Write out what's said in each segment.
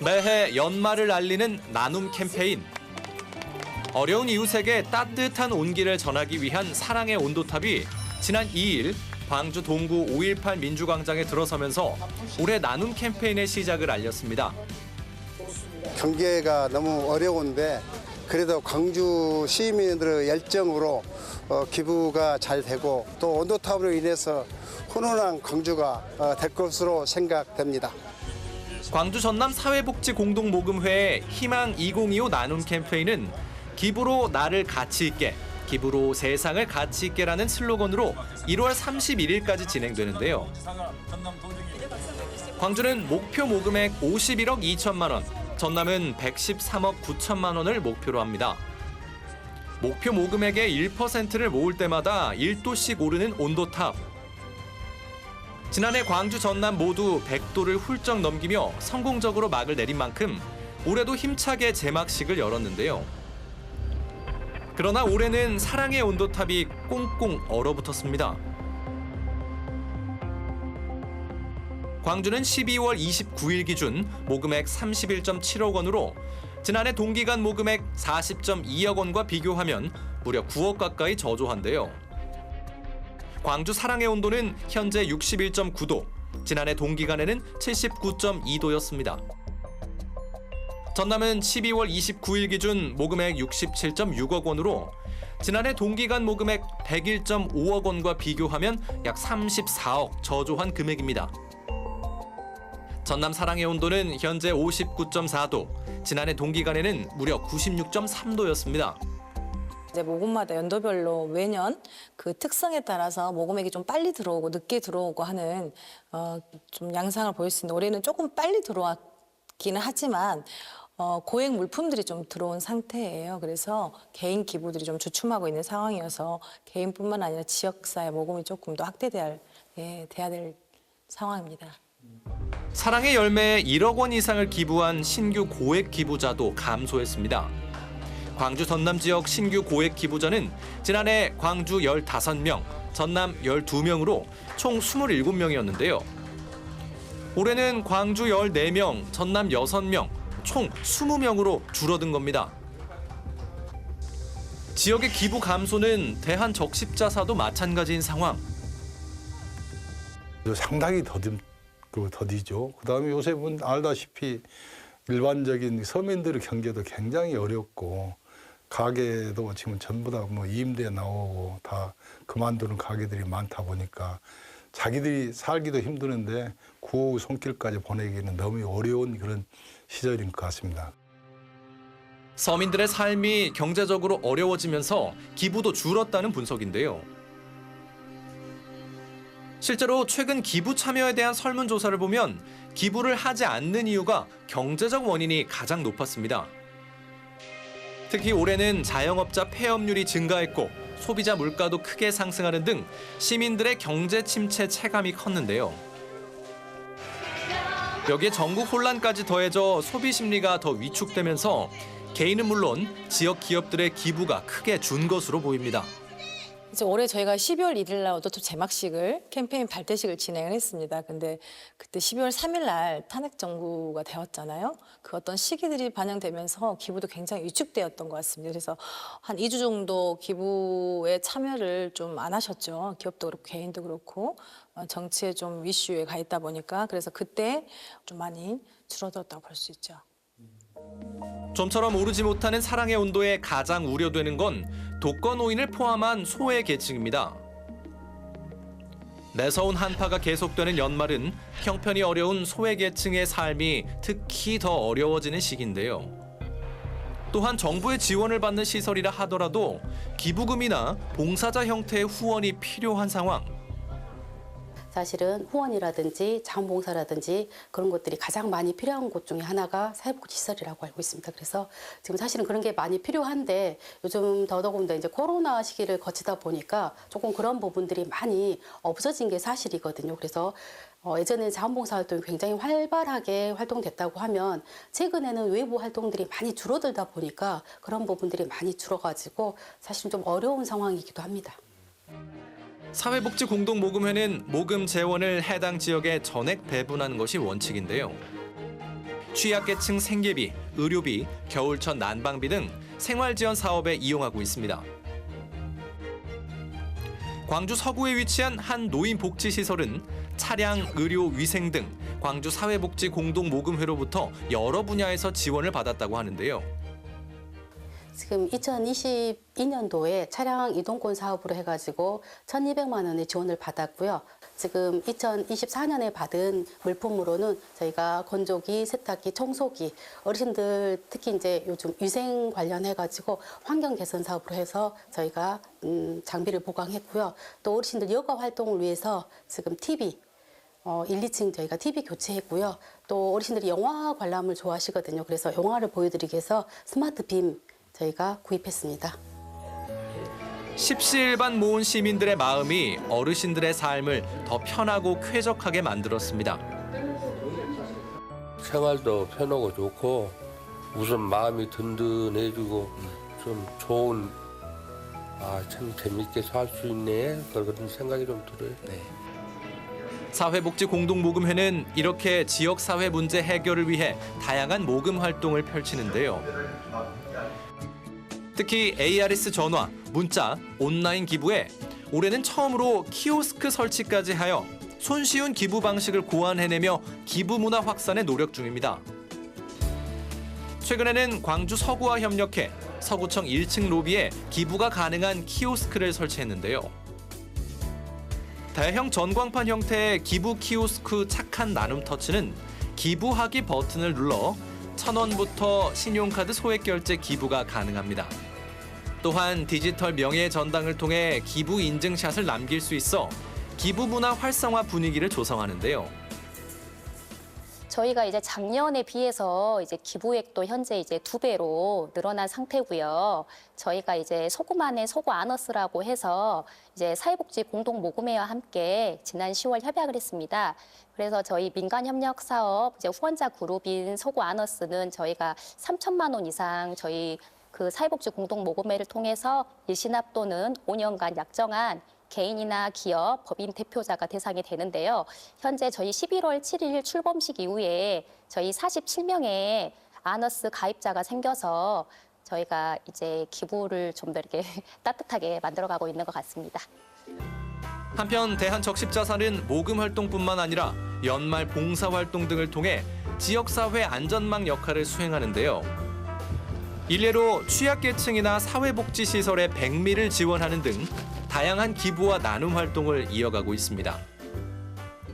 매해 연말을 알리는 나눔 캠페인. 어려운 이웃에게 따뜻한 온기를 전하기 위한 사랑의 온도탑이 지난 2일 광주 동구 5.18 민주광장에 들어서면서 올해 나눔 캠페인의 시작을 알렸습니다. 경기가 너무 어려운데 그래도 광주 시민들의 열정으로 기부가 잘 되고 또 온도탑으로 인해서 훈훈한 광주가 될 것으로 생각됩니다. 광주 전남 사회복지공동모금회의 희망 2025 나눔 캠페인은 기부로 나를 가치 있게, 기부로 세상을 가치 있게라는 슬로건으로 1월 31일까지 진행되는데요. 광주는 목표 모금액 51억 2천만 원, 전남은 113억 9천만 원을 목표로 합니다. 목표 모금액의 1%를 모을 때마다 1도씩 오르는 온도탑. 지난해 광주 전남 모두 100도를 훌쩍 넘기며 성공적으로 막을 내린 만큼 올해도 힘차게 제막식을 열었는데요. 그러나 올해는 사랑의 온도탑이 꽁꽁 얼어붙었습니다. 광주는 12월 29일 기준 모금액 31.7억 원으로 지난해 동기간 모금액 40.2억 원과 비교하면 무려 9억 가까이 저조한데요. 광주 사랑의 온도는 현재 61.9도, 지난해 동기간에는 79.2도였습니다. 전남은 12월 29일 기준 모금액 67.6억 원으로 지난해 동기간 모금액 101.5억 원과 비교하면 약 34억 저조한 금액입니다. 전남 사랑의 온도는 현재 59.4도, 지난해 동기간에는 무려 96.3도였습니다. 이제 모금마다 연도별로 매년 그 특성에 따라서 모금액이 좀 빨리 들어오고 늦게 들어오고 하는 좀 양상을 보일 수 있는데 올해는 조금 빨리 들어왔기는 하지만 고액 물품들이 좀 들어온 상태예요. 그래서 개인 기부들이 좀 주춤하고 있는 상황이어서 개인뿐만 아니라 지역사회 모금이 조금 더 확대돼야 될 상황입니다. 사랑의 열매에 1억 원 이상을 기부한 신규 고액 기부자도 감소했습니다. 광주 전남 지역 신규 고액 기부자는 지난해 광주 15명, 전남 12명으로 총 27명이었는데요. 올해는 광주 14명, 전남 6명, 총 20명으로 줄어든 겁니다. 지역의 기부 감소는 대한적십자사도 마찬가지인 상황. 상당히 더디죠. 그다음에 요새 알다시피 일반적인 서민들의 경제도 굉장히 어렵고 가게도 지금 전부 다 임대 나오고 다 그만두는 가게들이 많다 보니까 자기들이 살기도 힘드는데 구호 손길까지 보내기는 너무 어려운 그런 시절인 것 같습니다. 서민들의 삶이 경제적으로 어려워지면서 기부도 줄었다는 분석인데요. 실제로 최근 기부 참여에 대한 설문조사를 보면 기부를 하지 않는 이유가 경제적 원인이 가장 높았습니다. 특히 올해는 자영업자 폐업률이 증가했고 소비자 물가도 크게 상승하는 등 시민들의 경제 침체 체감이 컸는데요. 여기에 전국 혼란까지 더해져 소비 심리가 더 위축되면서 개인은 물론 지역 기업들의 기부가 크게 준 것으로 보입니다. 이제 올해 저희가 12월 1일 날 오토톱 제막식을 캠페인 발대식을 진행을 했습니다. 근데 그때 12월 3일 날 탄핵 정부가 되었잖아요. 그 어떤 시기들이 반영되면서 기부도 굉장히 위축되었던 것 같습니다. 그래서 한 2주 정도 기부에 참여를 좀 안 하셨죠. 기업도 그렇고 개인도 그렇고 정치에 좀 이슈에 가 있다 보니까 그래서 그때 좀 많이 줄어들었다고 볼 수 있죠. 좀처럼 오르지 못하는 사랑의 온도에 가장 우려되는 건 독거노인을 포함한 소외 계층입니다. 매서운 한파가 계속되는 연말은 형편이 어려운 소외 계층의 삶이 특히 더 어려워지는 시기인데요. 또한 정부의 지원을 받는 시설이라 하더라도 기부금이나 봉사자 형태의 후원이 필요한 상황. 사실은 후원이라든지 자원봉사라든지 그런 것들이 가장 많이 필요한 곳 중에 하나가 사회복지시설이라고 알고 있습니다. 그래서 지금 사실은 그런 게 많이 필요한데 요즘 더더군다나 이제 코로나 시기를 거치다 보니까 조금 그런 부분들이 많이 없어진 게 사실이거든요. 그래서 예전에 자원봉사 활동이 굉장히 활발하게 활동됐다고 하면 최근에는 외부 활동들이 많이 줄어들다 보니까 그런 부분들이 많이 줄어가지고 사실은 좀 어려운 상황이기도 합니다. 사회복지공동모금회는 모금 재원을 해당 지역에 전액 배분하는 것이 원칙인데요. 취약계층 생계비, 의료비, 겨울철 난방비 등 생활지원 사업에 이용하고 있습니다. 광주 서구에 위치한 한 노인복지시설은 차량, 의료, 위생 등 광주 사회복지 공동모금회로부터 여러 분야에서 지원을 받았다고 하는데요. 지금 2022년도에 차량 이동권 사업으로 해가지고 1,200만 원의 지원을 받았고요. 지금 2024년에 받은 물품으로는 저희가 건조기, 세탁기, 청소기, 어르신들 특히 이제 요즘 위생 관련해가지고 환경 개선 사업으로 해서 저희가 장비를 보강했고요. 또 어르신들 여가 활동을 위해서 지금 TV 1, 2층 저희가 TV 교체했고요. 또 어르신들이 영화 관람을 좋아하시거든요. 그래서 영화를 보여드리기 위해서 스마트 빔 저희가 구입했습니다. 십시일반 모은 시민들의 마음이 어르신들의 삶을 더 편하고 쾌적하게 만들었습니다. 생활도 편하고 좋고 우선 마음이 든든해지고 좀 좋은 참 재밌게 살 수 있네 그런 생각이 좀 들어요. 사회복지 공동모금회는 이렇게 지역사회 문제 해결을 위해 다양한 모금 활동을 펼치는데요. 특히 ARS 전화, 문자, 온라인 기부에 올해는 처음으로 키오스크 설치까지 하여 손쉬운 기부 방식을 고안해내며 기부 문화 확산에 노력 중입니다. 최근에는 광주 서구와 협력해 서구청 1층 로비에 기부가 가능한 키오스크를 설치했는데요. 대형 전광판 형태의 기부 키오스크 착한 나눔 터치는 기부하기 버튼을 눌러 1,000원부터 신용카드 소액 결제 기부가 가능합니다. 또한 디지털 명예 전당을 통해 기부 인증샷을 남길 수 있어 기부 문화 활성화 분위기를 조성하는데요. 저희가 이제 작년에 비해서 이제 기부액도 현재 이제 2배로 늘어난 상태고요. 저희가 이제 소구만의 소구 아너스라고 해서 이제 사회복지 공동모금회와 함께 지난 10월 협약을 했습니다. 그래서 저희 민간 협력 사업 이제 후원자 그룹인 소구 아너스는 저희가 3천만 원 이상 저희 그 사회복지 공동모금회를 통해서 일시납 또는 5년간 약정한 개인이나 기업, 법인 대표자가 대상이 되는데요. 현재 저희 11월 7일 출범식 이후에 저희 47명의 아너스 가입자가 생겨서 저희가 이제 기부를 좀 더 이렇게 따뜻하게 만들어가고 있는 것 같습니다. 한편 대한적십자사는 모금 활동뿐만 아니라 연말 봉사활동 등을 통해 지역사회 안전망 역할을 수행하는데요. 일례로 취약계층이나 사회복지시설의 백미를 지원하는 등 다양한 기부와 나눔 활동을 이어가고 있습니다.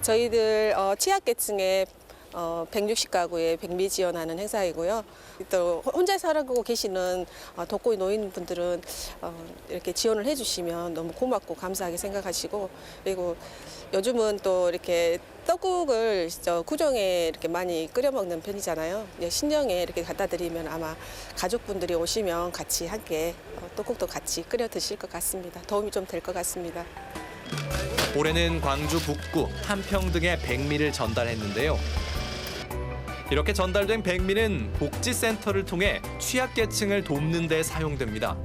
저희들 취약계층의 160가구에 백미 지원하는 행사이고요. 또 혼자 살아가고 계시는 독거의 노인분들은 이렇게 지원을 해주시면 너무 고맙고 감사하게 생각하시고, 그리고 요즘은 또 이렇게 떡국을 구정에 이렇게 많이 끓여 먹는 편이잖아요. 신정에 이렇게 갖다 드리면 아마 가족분들이 오시면 같이 함께 떡국도 같이 끓여 드실 것 같습니다. 도움이 좀 될 것 같습니다. 올해는 광주 북구, 함평 등의 백미를 전달했는데요. 이렇게 전달된 백미는 복지센터를 통해 취약계층을 돕는 데 사용됩니다.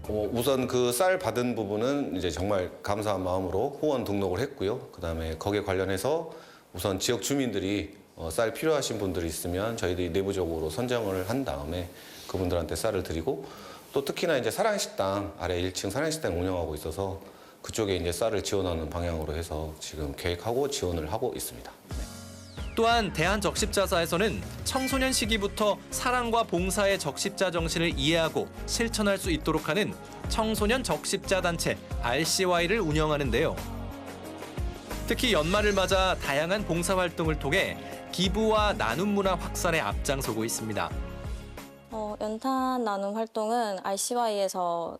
우선 그 쌀 받은 부분은 이제 정말 감사한 마음으로 후원 등록을 했고요. 그다음에 거기에 관련해서 우선 지역 주민들이 쌀 필요하신 분들이 있으면 저희들이 내부적으로 선정을 한 다음에 그분들한테 쌀을 드리고, 또 특히나 이제 사랑식당 아래 1층 사랑식당 운영하고 있어서 그쪽에 이제 쌀을 지원하는 방향으로 해서 지금 계획하고 지원을 하고 있습니다. 또한 대한적십자사에서는 청소년 시기부터 사랑과 봉사의 적십자 정신을 이해하고 실천할 수 있도록 하는 청소년 적십자 단체 RCY를 운영하는데요. 특히 연말을 맞아 다양한 봉사활동을 통해 기부와 나눔 문화 확산에 앞장서고 있습니다. 연탄 나눔 활동은 RCY에서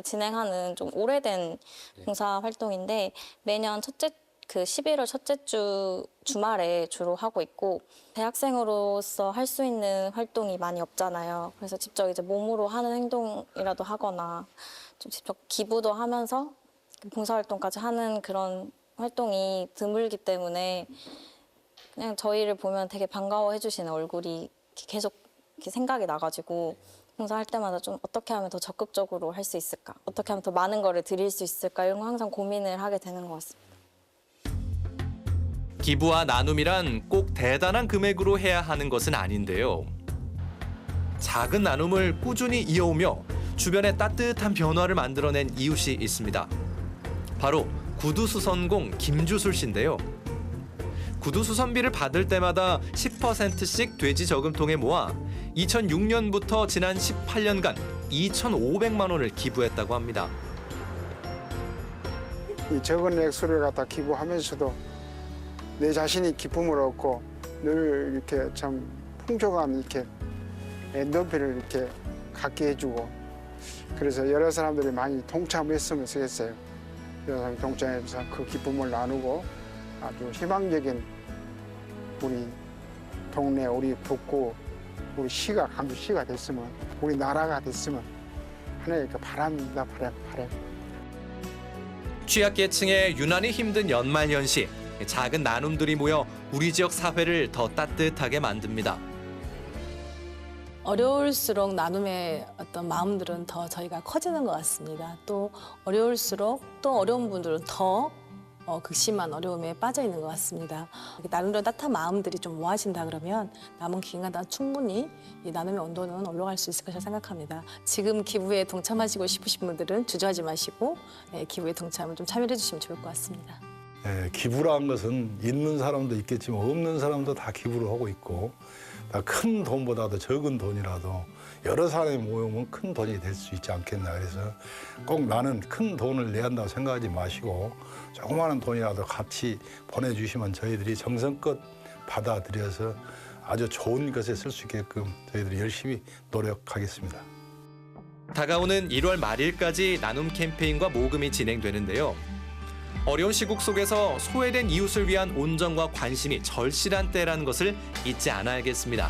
진행하는 좀 오래된 봉사 활동인데 매년 11월 첫째 주 주말에 주로 하고 있고, 대학생으로서 할 수 있는 활동이 많이 없잖아요. 그래서 직접 이제 몸으로 하는 행동이라도 하거나 좀 직접 기부도 하면서 봉사활동까지 하는 그런 활동이 드물기 때문에 그냥 저희를 보면 되게 반가워해 주시는 얼굴이 계속 이렇게 생각이 나가지고 봉사할 때마다 좀 어떻게 하면 더 적극적으로 할 수 있을까? 어떻게 하면 더 많은 거를 드릴 수 있을까? 이런 거 항상 고민을 하게 되는 것 같습니다. 기부와 나눔이란 꼭 대단한 금액으로 해야 하는 것은 아닌데요. 작은 나눔을 꾸준히 이어오며 주변에 따뜻한 변화를 만들어낸 이웃이 있습니다. 바로 구두수선공 김주술 씨인데요. 구두수선비를 받을 때마다 10%씩 돼지 저금통에 모아 2006년부터 지난 18년간 2,500만 원을 기부했다고 합니다. 이 적은 액수를 갖다 기부하면서도 내 자신이 기쁨을 얻고 늘 이렇게 참 풍족한 이렇게 엔도핀을 이렇게 갖게 해주고, 그래서 여러 사람들이 많이 동참했으면 좋겠어요. 여러 사람이 동참해서 그 기쁨을 나누고 아주 희망적인 우리 동네, 우리 북구, 우리 시가, 광주시가 됐으면, 우리 나라가 됐으면 하나의 그 바람입니다. 바람. 취약계층의 유난히 힘든 연말연시, 작은 나눔들이 모여 우리 지역 사회를 더 따뜻하게 만듭니다. 어려울수록 나눔의 어떤 마음들은 더 저희가 커지는 것 같습니다. 또 어려울수록 또 어려운 분들은 더 극심한 어려움에 빠져 있는 것 같습니다. 나눔으로 따뜻한 마음들이 좀 모아진다 그러면 남은 기간마다 충분히 이 나눔의 온도는 올라갈 수 있을 것이라 생각합니다. 지금 기부에 동참하시고 싶으신 분들은 주저하지 마시고 기부에 동참을 좀 참여해 주시면 좋을 것 같습니다. 기부라는 것은 있는 사람도 있겠지만 없는 사람도 다 기부를 하고 있고, 다 큰 돈보다도 적은 돈이라도 여러 사람이 모이면 큰 돈이 될 수 있지 않겠나. 그래서 꼭 나는 큰 돈을 내야 한다고 생각하지 마시고 조그마한 돈이라도 같이 보내주시면 저희들이 정성껏 받아들여서 아주 좋은 것에 쓸 수 있게끔 저희들이 열심히 노력하겠습니다. 다가오는 1월 말일까지 나눔 캠페인과 모금이 진행되는데요. 어려운 시국 속에서 소외된 이웃을 위한 온정과 관심이 절실한 때라는 것을 잊지 않아야겠습니다.